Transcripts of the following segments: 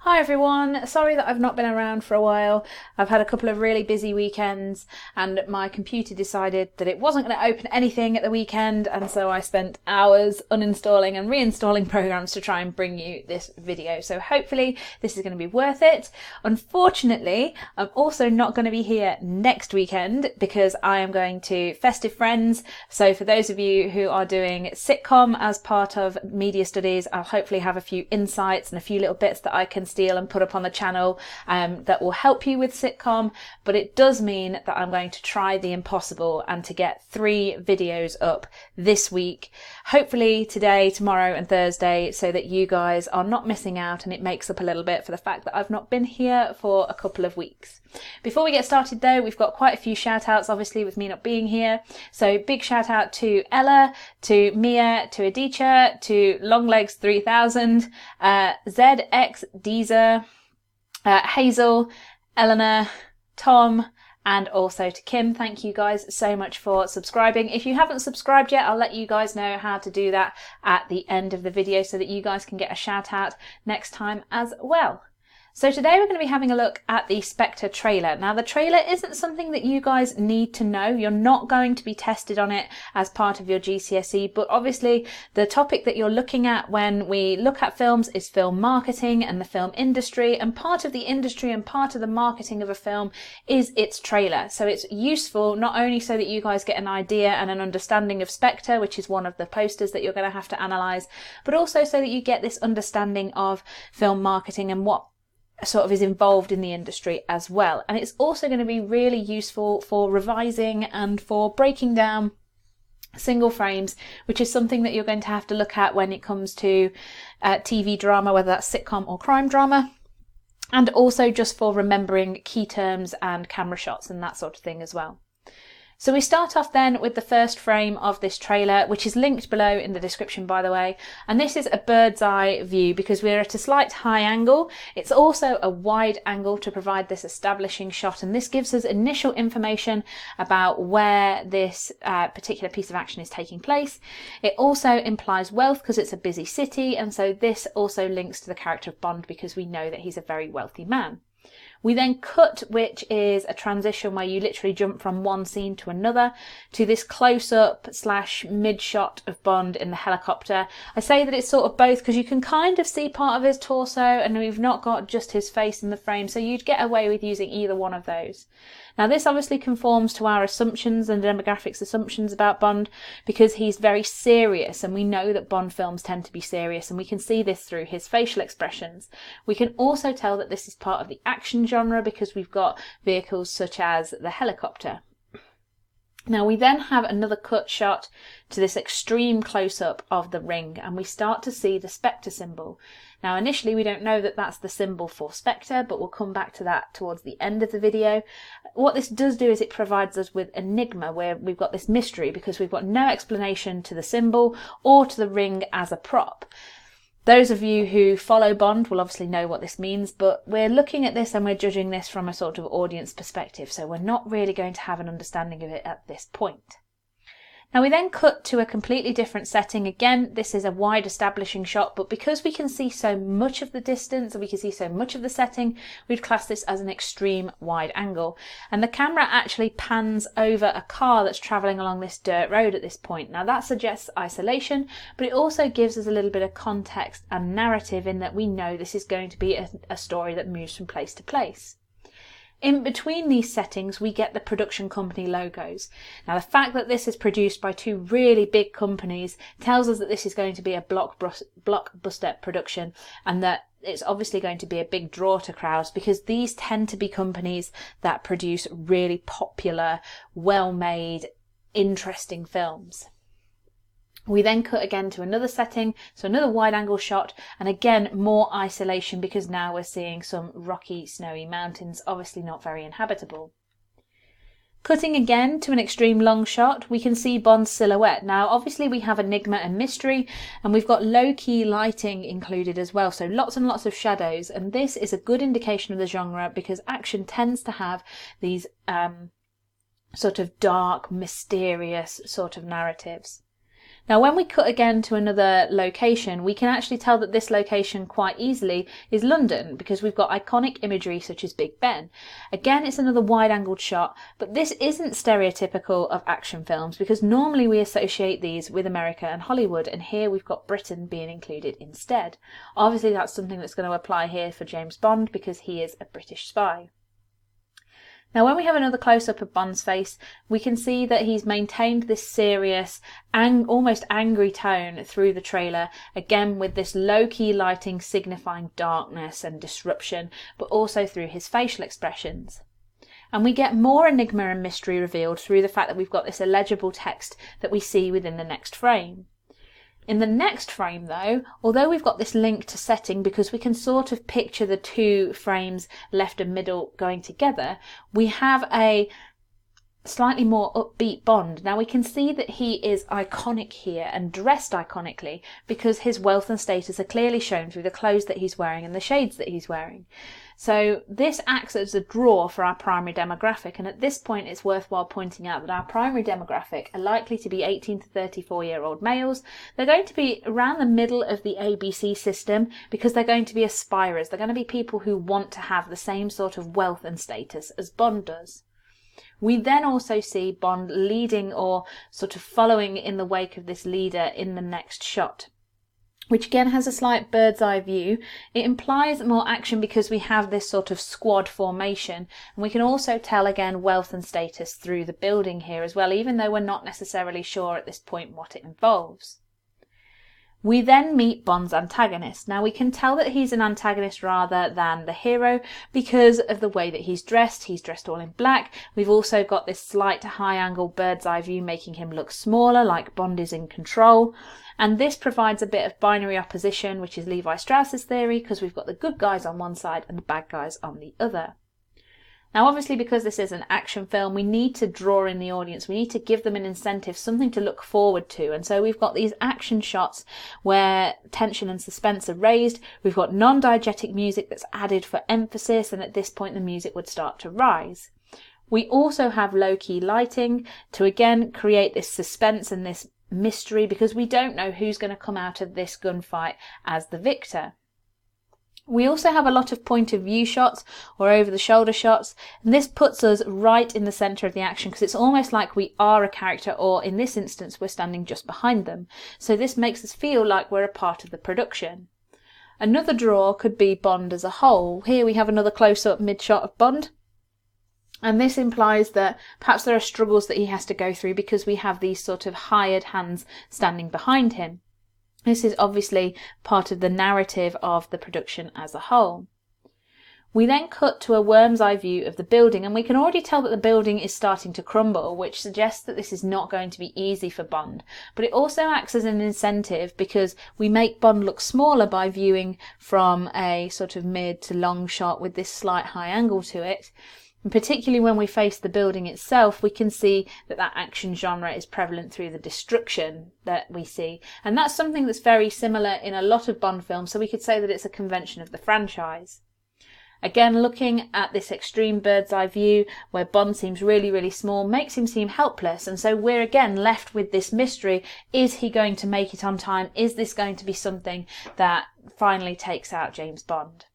Hi everyone, sorry that I've not been around for a while. I've had a couple of really busy weekends and my computer decided that it wasn't going to open anything at the weekend, and so I spent hours uninstalling and reinstalling programs to try and bring you this video. So hopefully this is going to be worth it. Unfortunately, I'm also not going to be here next weekend because I am going to Festive Friends. So for those of you who are doing sitcom as part of media studies, I'll hopefully have a few insights and a few little bits that I can steal and put up on the channel that will help you with sitcom. But it does mean that I'm going to try the impossible and to get 3 videos up this week, hopefully today, tomorrow and Thursday, so that you guys are not missing out and it makes up a little bit for the fact that I've not been here for a couple of weeks. Before we get started though, we've got quite a few shout outs obviously with me not being here. So big shout out to Ella, to Mia, to Adicha, to Longlegs 3000, ZX Deezer, Hazel, Eleanor, Tom, and also to Kim. Thank you guys so much for subscribing. If you haven't subscribed yet, I'll let you guys know how to do that at the end of the video so that you guys can get a shout out next time as well. So today we're going to be having a look at the Spectre trailer. Now the trailer isn't something that you guys need to know. You're not going to be tested on it as part of your GCSE, but obviously the topic that you're looking at when we look at films is film marketing and the film industry, and part of the industry and part of the marketing of a film is its trailer. So it's useful not only so that you guys get an idea and an understanding of Spectre, which is one of the posters that you're going to have to analyse, but also so that you get this understanding of film marketing and what sort of is involved in the industry as well. And it's also going to be really useful for revising and for breaking down single frames, which is something that you're going to have to look at when it comes to TV drama, whether that's sitcom or crime drama, and also just for remembering key terms and camera shots and that sort of thing as well. So we start off then with the first frame of this trailer, which is linked below in the description, by the way. And this is a bird's eye view because we're at a slight high angle. It's also a wide angle to provide this establishing shot. And this gives us initial information about where this particular piece of action is taking place. It also implies wealth because it's a busy city. And so this also links to the character of Bond because we know that he's a very wealthy man. We then cut, which is a transition where you literally jump from one scene to another, to this close-up / mid-shot of Bond in the helicopter. I say that it's sort of both because you can kind of see part of his torso and we've not got just his face in the frame, so you'd get away with using either one of those. Now this obviously conforms to our assumptions and demographics assumptions about Bond because he's very serious, and we know that Bond films tend to be serious, and we can see this through his facial expressions. We can also tell that this is part of the action genre because we've got vehicles such as the helicopter. Now we then have another cut shot to this extreme close-up of the ring, and we start to see the Spectre symbol. Now initially we don't know that that's the symbol for Spectre, but we'll come back to that towards the end of the video. What this does do is it provides us with enigma, where we've got this mystery because we've got no explanation to the symbol or to the ring as a prop. Those of you who follow Bond will obviously know what this means, but we're looking at this and we're judging this from a sort of audience perspective, so we're not really going to have an understanding of it at this point. Now we then cut to a completely different setting. Again, this is a wide establishing shot, but because we can see so much of the distance and we can see so much of the setting, we'd class this as an extreme wide angle. And the camera actually pans over a car that's travelling along this dirt road at this point. Now that suggests isolation, but it also gives us a little bit of context and narrative in that we know this is going to be a story that moves from place to place. In between these settings, we get the production company logos. Now, the fact that this is produced by 2 really big companies tells us that this is going to be a blockbuster production, and that it's obviously going to be a big draw to crowds because these tend to be companies that produce really popular, well-made, interesting films. We then cut again to another setting, so another wide angle shot, and again more isolation because now we're seeing some rocky, snowy mountains, obviously not very inhabitable. Cutting again to an extreme long shot, we can see Bond's silhouette. Now obviously we have enigma and mystery, and we've got low-key lighting included as well, so lots and lots of shadows, and this is a good indication of the genre because action tends to have these sort of dark, mysterious sort of narratives. Now when we cut again to another location, we can actually tell that this location quite easily is London, because we've got iconic imagery such as Big Ben. Again, it's another wide-angled shot, but this isn't stereotypical of action films, because normally we associate these with America and Hollywood, and here we've got Britain being included instead. Obviously that's something that's going to apply here for James Bond, because he is a British spy. Now when we have another close-up of Bond's face, we can see that he's maintained this serious and almost angry tone through the trailer, again with this low-key lighting signifying darkness and disruption, but also through his facial expressions. And we get more enigma and mystery revealed through the fact that we've got this illegible text that we see within the next frame. In the next frame though, although we've got this link to setting because we can sort of picture the two frames left and middle going together, we have a slightly more upbeat Bond. Now we can see that he is iconic here and dressed iconically because his wealth and status are clearly shown through the clothes that he's wearing and the shades that he's wearing. So this acts as a draw for our primary demographic, and at this point it's worthwhile pointing out that our primary demographic are likely to be 18 to 34-year-old males. They're going to be around the middle of the ABC system because they're going to be aspirers. They're going to be people who want to have the same sort of wealth and status as Bond does. We then also see Bond leading or sort of following in the wake of this leader in the next shot, which again has a slight bird's eye view. It implies more action because we have this sort of squad formation, and we can also tell again wealth and status through the building here as well, even though we're not necessarily sure at this point what it involves. We then meet Bond's antagonist. Now we can tell that he's an antagonist rather than the hero because of the way that he's dressed. He's dressed all in black. We've also got this slight high angle bird's eye view making him look smaller, like Bond is in control. And this provides a bit of binary opposition, which is Levi Strauss's theory, because we've got the good guys on one side and the bad guys on the other. Now obviously because this is an action film, we need to draw in the audience, we need to give them an incentive, something to look forward to, and so we've got these action shots where tension and suspense are raised. We've got non-diegetic music that's added for emphasis, and at this point the music would start to rise. We also have low-key lighting to again create this suspense and this mystery because we don't know who's going to come out of this gunfight as the victor. We also have a lot of point of view shots or over the shoulder shots, and this puts us right in the centre of the action because it's almost like we are a character, or in this instance we're standing just behind them. So this makes us feel like we're a part of the production. Another draw could be Bond as a whole. Here we have another close-up mid-shot of Bond, and this implies that perhaps there are struggles that he has to go through because we have these sort of hired hands standing behind him. This is obviously part of the narrative of the production as a whole. We then cut to a worm's eye view of the building, and we can already tell that the building is starting to crumble, which suggests that this is not going to be easy for Bond. But it also acts as an incentive because we make Bond look smaller by viewing from a sort of mid to long shot with this slight high angle to it. And particularly when we face the building itself, we can see that that action genre is prevalent through the destruction that we see. And that's something that's very similar in a lot of Bond films, so we could say that it's a convention of the franchise. Again, looking at this extreme bird's eye view where Bond seems really, really small makes him seem helpless. And so we're again left with this mystery. Is he going to make it on time? Is this going to be something that finally takes out James Bond?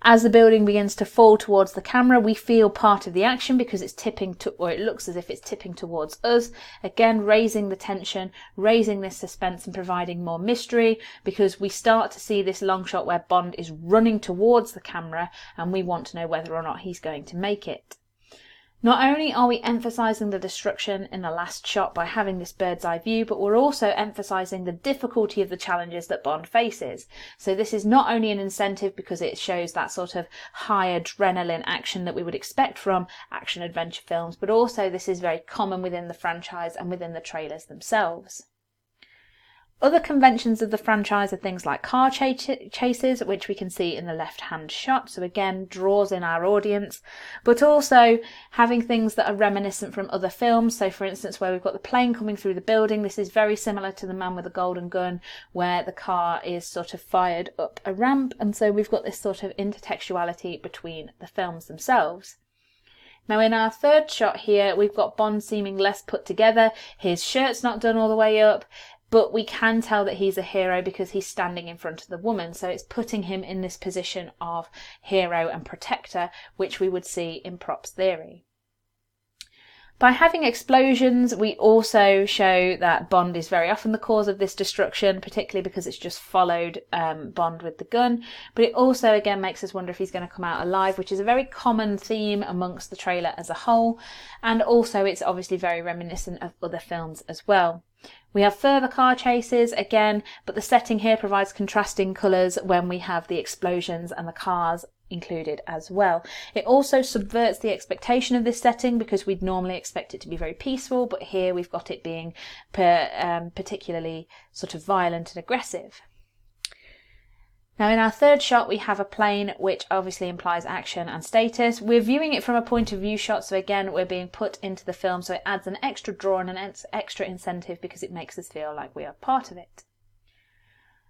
As the building begins to fall towards the camera, we feel part of the action because it's tipping to, or it looks as if it's tipping towards us. Again, raising the tension, raising this suspense and providing more mystery because we start to see this long shot where Bond is running towards the camera and we want to know whether or not he's going to make it. Not only are we emphasising the destruction in the last shot by having this bird's eye view, but we're also emphasising the difficulty of the challenges that Bond faces. So this is not only an incentive because it shows that sort of high adrenaline action that we would expect from action adventure films, but also this is very common within the franchise and within the trailers themselves. Other conventions of the franchise are things like car chases, which we can see in the left-hand shot, so again draws in our audience, but also having things that are reminiscent from other films. So for instance, where we've got the plane coming through the building, this is very similar to The Man with the Golden Gun, where the car is sort of fired up a ramp, and so we've got this sort of intertextuality between the films themselves. Now in our third shot here, we've got Bond seeming less put together. His shirt's not done all the way up, but we can tell that he's a hero because he's standing in front of the woman. So it's putting him in this position of hero and protector, which we would see in props theory. By having explosions, we also show that Bond is very often the cause of this destruction, particularly because it's just followed Bond with the gun. But it also, again, makes us wonder if he's going to come out alive, which is a very common theme amongst the trailer as a whole. And also, it's obviously very reminiscent of other films as well. We have further car chases again, but the setting here provides contrasting colours when we have the explosions and the cars included as well. It also subverts the expectation of this setting because we'd normally expect it to be very peaceful, but here we've got it being particularly sort of violent and aggressive. Now in our third shot we have a plane, which obviously implies action and status. We're viewing it from a point of view shot, so again we're being put into the film, so it adds an extra draw and an extra incentive because it makes us feel like we are part of it.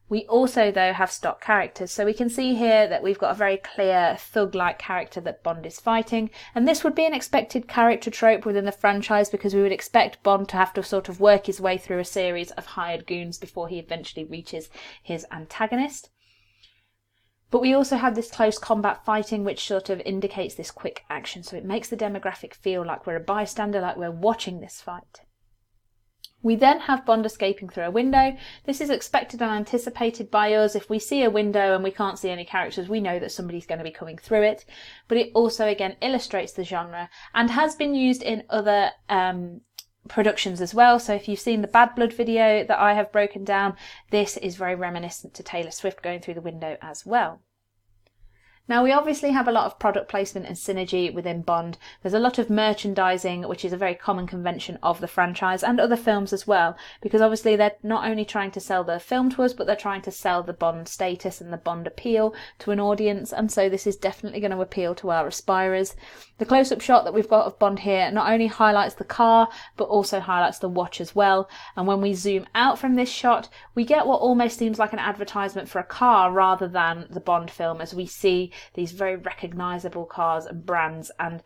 We also, though, have stock characters, so we can see here that we've got a very clear thug-like character that Bond is fighting, and this would be an expected character trope within the franchise because we would expect Bond to have to sort of work his way through a series of hired goons before he eventually reaches his antagonist. But we also have this close combat fighting, which sort of indicates this quick action, so it makes the demographic feel like we're a bystander, like we're watching this fight. We then have Bond escaping through a window. This is expected and anticipated by us. If we see a window and we can't see any characters, we know that somebody's going to be coming through it. But it also, again, illustrates the genre and has been used in other productions as well. So if you've seen the Bad Blood video that I have broken down, this is very reminiscent to Taylor Swift going through the window as well. Now we obviously have a lot of product placement and synergy within Bond. There's a lot of merchandising, which is a very common convention of the franchise and other films as well, because obviously they're not only trying to sell the film to us, but they're trying to sell the Bond status and the Bond appeal to an audience, and so this is definitely going to appeal to our aspirers. The close-up shot that we've got of Bond here not only highlights the car, but also highlights the watch as well, and when we zoom out from this shot, we get what almost seems like an advertisement for a car rather than the Bond film, as we see these very recognisable cars and brands and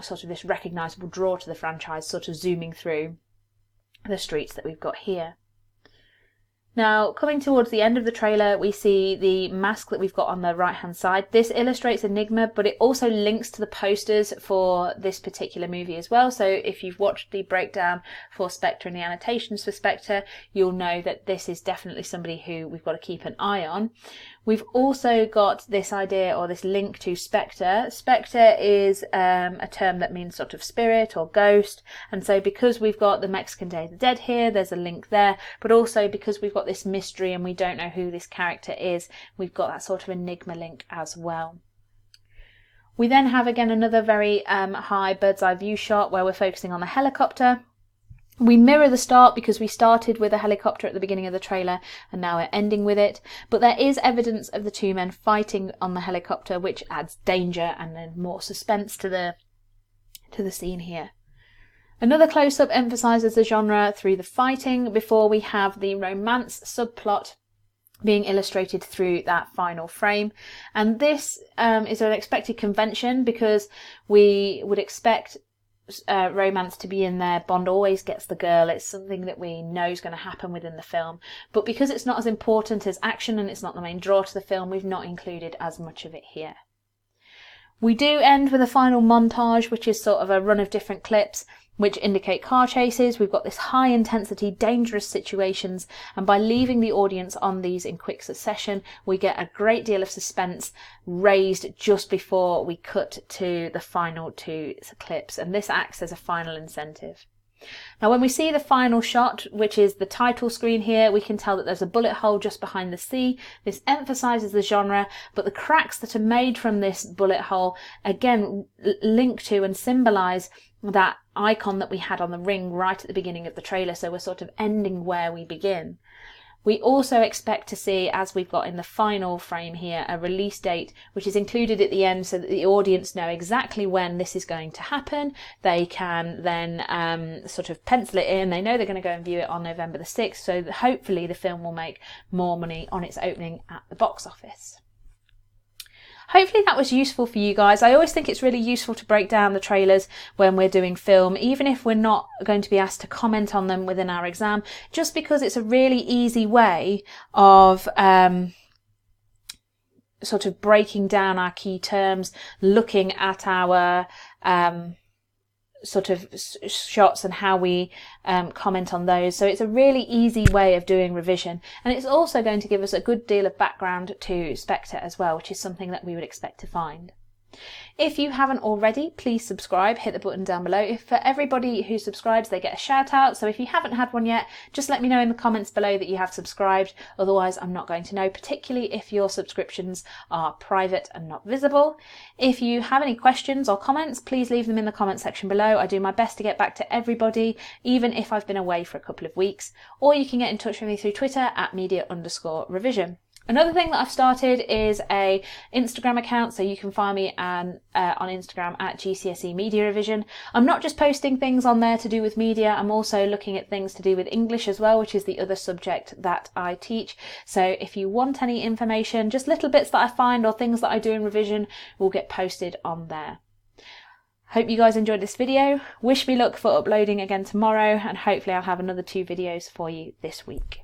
sort of this recognisable draw to the franchise sort of zooming through the streets that we've got here. Now, coming towards the end of the trailer, we see the mask that we've got on the right-hand side. This illustrates Enigma, but it also links to the posters for this particular movie as well. So if you've watched the breakdown for Spectre and the annotations for Spectre, you'll know that this is definitely somebody who we've got to keep an eye on. We've also got this idea or this link to Spectre. Spectre is a term that means sort of spirit or ghost, and so because we've got the Mexican Day of the Dead here, there's a link there, but also because we've got this mystery and we don't know who this character is, we've got that sort of Enigma link as well. We then have again another very high bird's eye view shot where we're focusing on the helicopter. We mirror the start because we started with a helicopter at the beginning of the trailer and now we're ending with it, but there is evidence of the two men fighting on the helicopter, which adds danger and then more suspense to the scene here. Another close-up emphasises the genre through the fighting before we have the romance subplot being illustrated through that final frame, and this is an expected convention because we would expect romance to be in there. Bond always gets the girl. It's something that we know is going to happen within the film, but because it's not as important as action and it's not the main draw to the film, we've not included as much of it here. We do end with a final montage, which is sort of a run of different clips which indicate car chases. We've got this high intensity, dangerous situations, and by leaving the audience on these in quick succession, we get a great deal of suspense raised just before we cut to the final two clips, and this acts as a final incentive. Now when we see the final shot, which is the title screen here, we can tell that there's a bullet hole just behind the C. This emphasises the genre, but the cracks that are made from this bullet hole again link to and symbolise that icon that we had on the ring right at the beginning of the trailer, so we're sort of ending where we begin. We also expect to see, as we've got in the final frame here, a release date which is included at the end so that the audience know exactly when this is going to happen. They can then sort of pencil it in. They know they're going to go and view it on November the 6th, so that hopefully the film will make more money on its opening at the box office. hopefully that was useful for you guys. I always think it's really useful to break down the trailers when we're doing film, even if we're not going to be asked to comment on them within our exam, just because it's a really easy way of sort of breaking down our key terms, looking at our sort of shots and how we comment on those. So it's a really easy way of doing revision, and it's also going to give us a good deal of background to Spectre as well, which is something that we would expect to find. If you haven't already, please subscribe, hit the button down below. If for everybody who subscribes, they get a shout out. So if you haven't had one yet, just let me know in the comments below that you have subscribed. Otherwise, I'm not going to know, particularly if your subscriptions are private and not visible. If you have any questions or comments, please leave them in the comment section below. I do my best to get back to everybody, even if I've been away for a couple of weeks. Or you can get in touch with me through Twitter at media_revision. Another thing that I've started is a Instagram account, so you can find me on Instagram at GCSE Media Revision. I'm not just posting things on there to do with media, I'm also looking at things to do with English as well, which is the other subject that I teach. So if you want any information, just little bits that I find or things that I do in revision will get posted on there. Hope you guys enjoyed this video. Wish me luck for uploading again tomorrow, and hopefully I'll have another 2 videos for you this week.